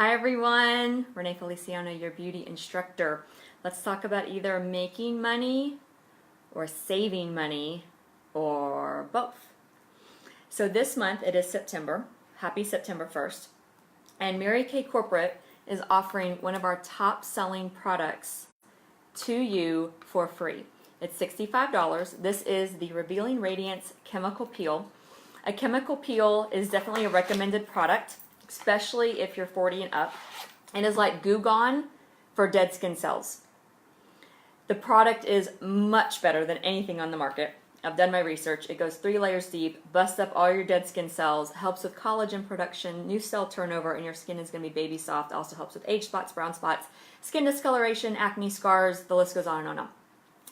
Hi everyone, Renee Feliciano, your beauty instructor. Let's talk about either making money or saving money or both. So this month it is September. Happy September 1st. And Mary Kay Corporate is offering one of our top selling products to you for free. It's $65. This is the Revealing Radiance Chemical Peel. A chemical peel is definitely a recommended product, especially if you're 40 and up. It is like Goo Gone for dead skin cells. The product is much better than anything on the market. I've done my research. It goes 3 layers deep, busts up all your dead skin cells, helps with collagen production, new cell turnover, and your skin is going to be baby soft. Also helps with age spots, brown spots, skin discoloration, acne scars, the list goes on and on and on.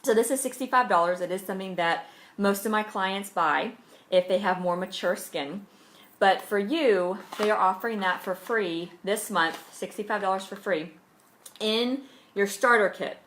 So this is $65. It is something that most of my clients buy if they have more mature skin. But for you, they are offering that for free this month, $65 for free, in your starter kit.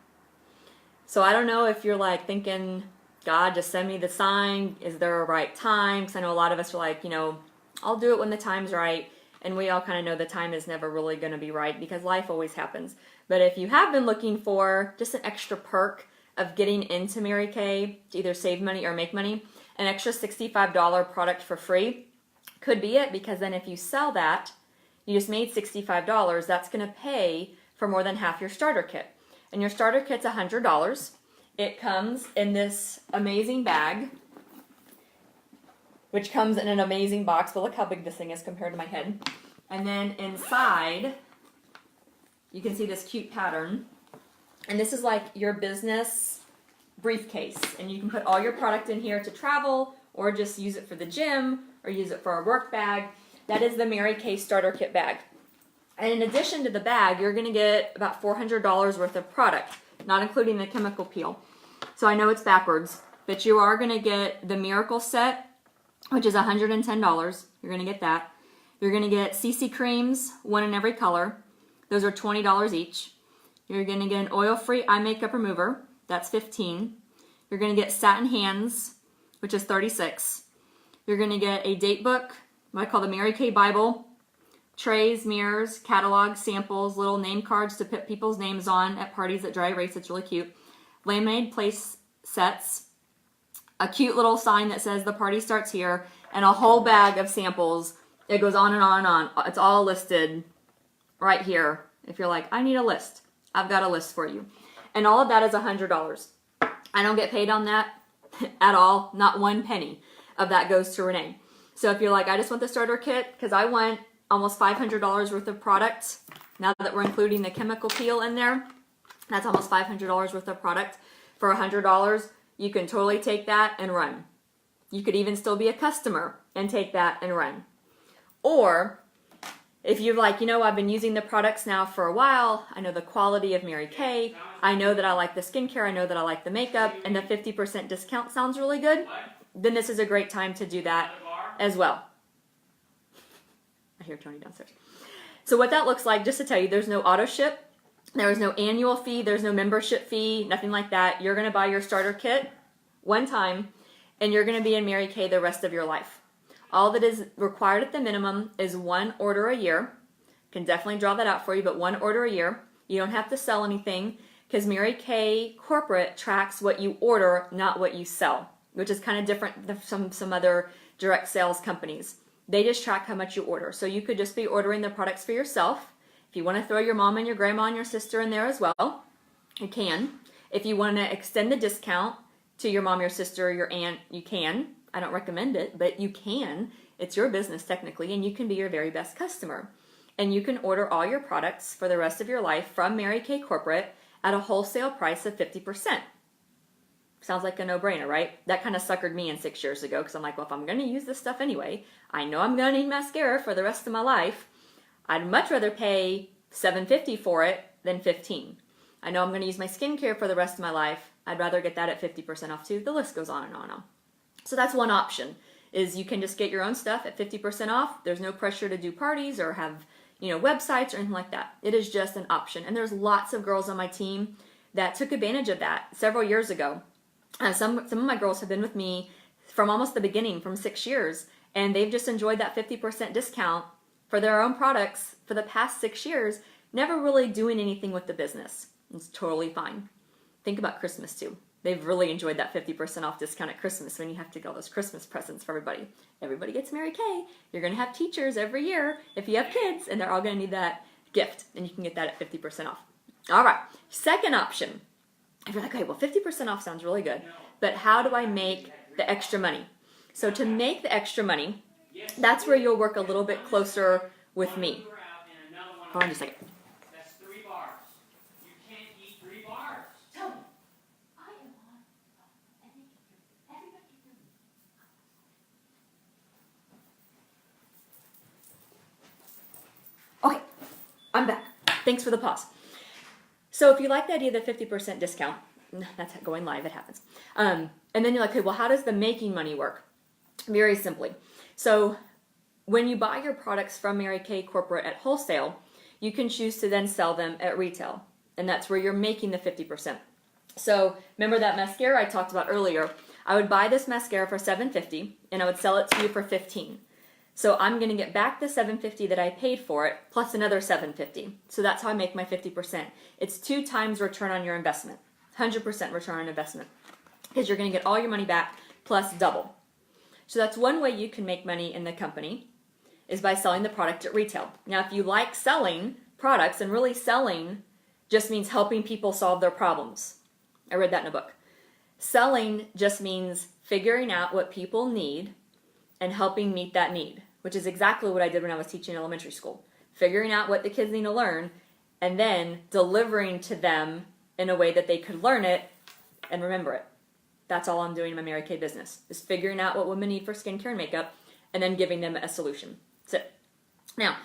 So I don't know if you're like thinking, God, just send me the sign. Is there a right time? Because I know a lot of us are like, I'll do it when the time's right. And we all kind of know the time is never really going to be right because life always happens. But if you have been looking for just an extra perk of getting into Mary Kay to either save money or make money, an extra $65 product for free could be it, because then if you sell that, you just made $65, that's going to pay for more than half your starter kit. And your starter kit's $100. It comes in this amazing bag, which comes in an amazing box. But look how big this thing is compared to my head. And then inside, you can see this cute pattern. And this is like your business briefcase. And you can put all your product in here to travel, or just use it for the gym, or use it for a work bag. That is the Mary Kay starter kit bag. And in addition to the bag, you're going to get about $400 worth of product, not including the chemical peel. So I know it's backwards, but you are going to get the Miracle set, which is $110. You're going to get that. You're going to get CC creams, one in every color. Those are $20 each. You're going to get an oil-free eye makeup remover. That's $15. You're going to get satin hands, which is $36. You're going to get a date book, what I call the Mary Kay Bible, trays, mirrors, catalogs, samples, little name cards to put people's names on at parties at dry erase. It's really cute. Laminated place sets, a cute little sign that says the party starts here, and a whole bag of samples. It goes on and on and on. It's all listed right here. If you're like, I need a list, I've got a list for you. And all of that is $100. I don't get paid on that at all. Not one penny of that goes to Renee. So if you're like, I just want the starter kit because I want almost $500 worth of product, now that we're including the chemical peel in there, that's almost $500 worth of product for $100. You can totally take that and run. You could even still be a customer and take that and run. Or if you're like, I've been using the products now for a while, I know the quality of Mary Kay, I know that I like the skincare, I know that I like the makeup, and the 50% discount sounds really good, then this is a great time to do that as well. I hear Tony downstairs. So what that looks like, just to tell you, there's no auto ship, there is no annual fee, there's no membership fee, nothing like that. You're going to buy your starter kit one time, and you're going to be in Mary Kay the rest of your life. All that is required at the minimum is 1 order a year. Can definitely draw that out for you, but 1 order a year. You don't have to sell anything because Mary Kay Corporate tracks what you order, not what you sell, which is kind of different than some other direct sales companies. They just track how much you order. So you could just be ordering the products for yourself. If you want to throw your mom and your grandma and your sister in there as well, you can. If you want to extend the discount to your mom, your sister, your aunt, you can. I don't recommend it, but you can. It's your business technically, and you can be your very best customer. And you can order all your products for the rest of your life from Mary Kay Corporate at a wholesale price of 50%. Sounds like a no-brainer, right? That kind of suckered me in 6 years ago because I'm like, well, if I'm going to use this stuff anyway, I know I'm going to need mascara for the rest of my life. I'd much rather pay $7.50 for it than $15. I know I'm going to use my skincare for the rest of my life. I'd rather get that at 50% off too. The list goes on and on and on. So that's one option, is you can just get your own stuff at 50% off. There's no pressure to do parties or have, websites or anything like that. It is just an option. And there's lots of girls on my team that took advantage of that several years ago. Some of my girls have been with me from almost the beginning, from 6 years, and they've just enjoyed that 50% discount for their own products for the past 6 years, never really doing anything with the business. It's totally fine. Think about Christmas too. They've really enjoyed that 50% off discount at Christmas when you have to get all those Christmas presents for everybody. Everybody gets Mary Kay. You're going to have teachers every year if you have kids, and they're all going to need that gift, and you can get that at 50% off. All right, second option. If you're like, okay, well, 50% off sounds really good, but how do I make the extra money? So to make the extra money, that's where you'll work a little bit closer with me. Hold on just a second. That's 3 bars. You can't eat 3 bars. Tony, I am on. Everybody Okay, I'm back. Thanks for the pause. So if you like the idea of the 50% discount, that's going live, it happens. And then you're like, okay, well, how does the making money work? Very simply. So when you buy your products from Mary Kay Corporate at wholesale, you can choose to then sell them at retail. And that's where you're making the 50%. So remember that mascara I talked about earlier? I would buy this mascara for $7.50 and I would sell it to you for $15. So I'm going to get back the $7.50 that I paid for it plus another $7.50. So that's how I make my 50%. It's 2 times return on your investment. 100% return on investment. Because you're going to get all your money back plus double. So that's one way you can make money in the company, is by selling the product at retail. Now, if you like selling products, and really selling just means helping people solve their problems. I read that in a book. Selling just means figuring out what people need and helping meet that need, which is exactly what I did when I was teaching elementary school. Figuring out what the kids need to learn and then delivering to them in a way that they could learn it and remember it. That's all I'm doing in my Mary Kay business, is figuring out what women need for skincare and makeup and then giving them a solution. That's it. Now,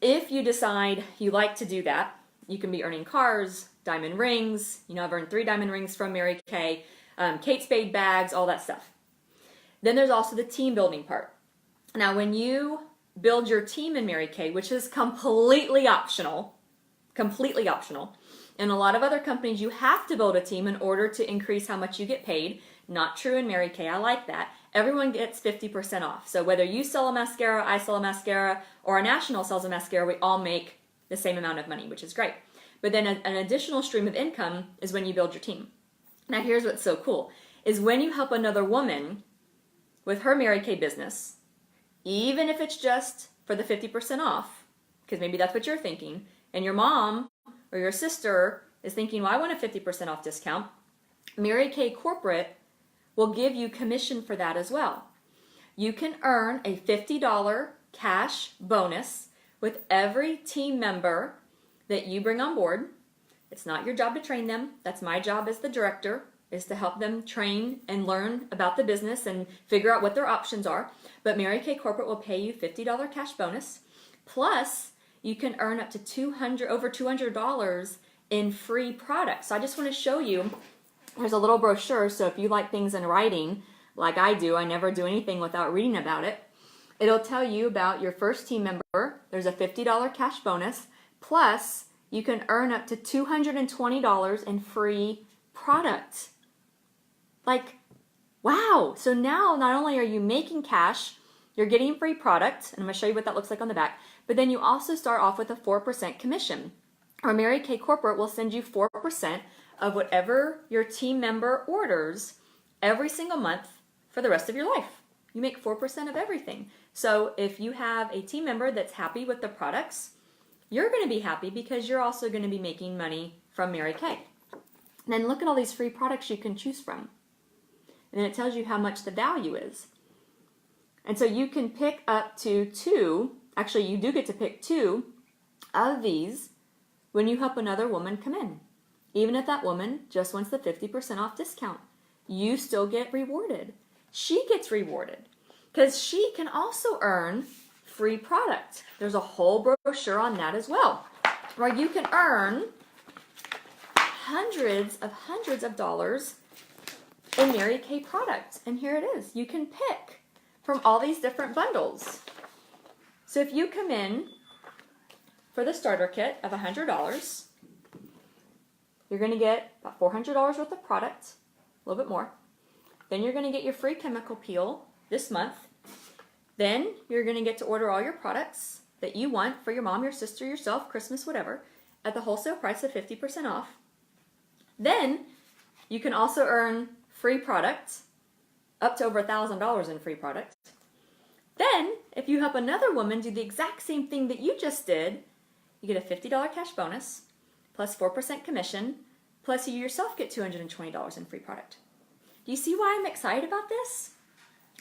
if you decide you like to do that, you can be earning cars, diamond rings. You know, I've earned 3 diamond rings from Mary Kay, Kate Spade bags, all that stuff. Then there's also the team building part. Now, when you build your team in Mary Kay, which is completely optional, in a lot of other companies, you have to build a team in order to increase how much you get paid. Not true in Mary Kay. I like that. Everyone gets 50% off. So whether you sell a mascara, I sell a mascara, or a national sells a mascara, we all make the same amount of money, which is great. But then an additional stream of income is when you build your team. Now, here's what's so cool, is when you help another woman with her Mary Kay business, even if it's just for the 50% off, because maybe that's what you're thinking, and your mom or your sister is thinking, well, I want a 50% off discount, Mary Kay Corporate will give you commission for that as well. You can earn a $50 cash bonus with every team member that you bring on board. It's not your job to train them. That's my job as the director, is to help them train and learn about the business and figure out what their options are. But Mary Kay Corporate will pay you $50 cash bonus. Plus, you can earn up to over $200 in free products. So I just want to show you, there's a little brochure. So if you like things in writing, like I do, I never do anything without reading about it. It'll tell you about your first team member. There's a $50 cash bonus. Plus, you can earn up to $220 in free product. Like, wow. So now not only are you making cash, you're getting free product, and I'm going to show you what that looks like on the back, but then you also start off with a 4% commission. Or Mary Kay Corporate will send you 4% of whatever your team member orders every single month for the rest of your life. You make 4% of everything. So if you have a team member that's happy with the products, you're going to be happy because you're also going to be making money from Mary Kay. And then look at all these free products you can choose from. And then it tells you how much the value is. And so you can pick up to 2, actually you do get to pick 2 of these when you help another woman come in. Even if that woman just wants the 50% off discount, you still get rewarded. She gets rewarded because she can also earn free product. There's a whole brochure on that as well, where you can earn hundreds of dollars in Mary Kay products. And here it is. You can pick from all these different bundles. So if you come in for the starter kit of $100, you're going to get about $400 worth of product, a little bit more. Then you're going to get your free chemical peel this month. Then you're going to get to order all your products that you want for your mom, your sister, yourself, Christmas, whatever, at the wholesale price of 50% off. Then you can also earn free products, up to over $1,000 in free products. Then, if you help another woman do the exact same thing that you just did, you get a $50 cash bonus, plus 4% commission, plus you yourself get $220 in free product. Do you see why I'm excited about this?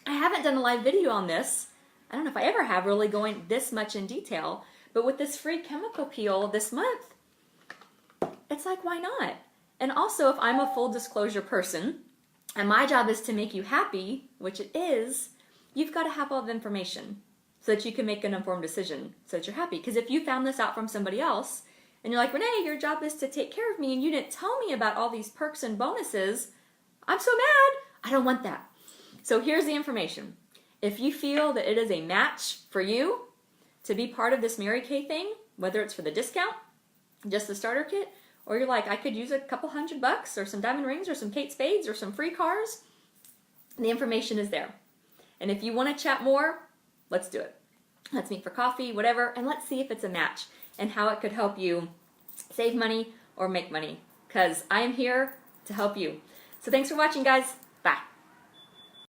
I haven't done a live video on this. I don't know if I ever have, really going this much in detail, but with this free chemical peel this month, it's like, why not? And also, if I'm a full disclosure person, and my job is to make you happy, which it is, you've got to have all the information so that you can make an informed decision so that you're happy. Because if you found this out from somebody else, and you're like, Renee, your job is to take care of me, and you didn't tell me about all these perks and bonuses, I'm so mad. I don't want that. So here's the information. If you feel that it is a match for you to be part of this Mary Kay thing, whether it's for the discount, just the starter kit, or you're like, I could use a couple $100 or some diamond rings or some Kate Spades or some free cars, the information is there. And if you want to chat more, let's do it. Let's meet for coffee, whatever, and let's see if it's a match and how it could help you save money or make money, because I am here to help you. So thanks for watching, guys.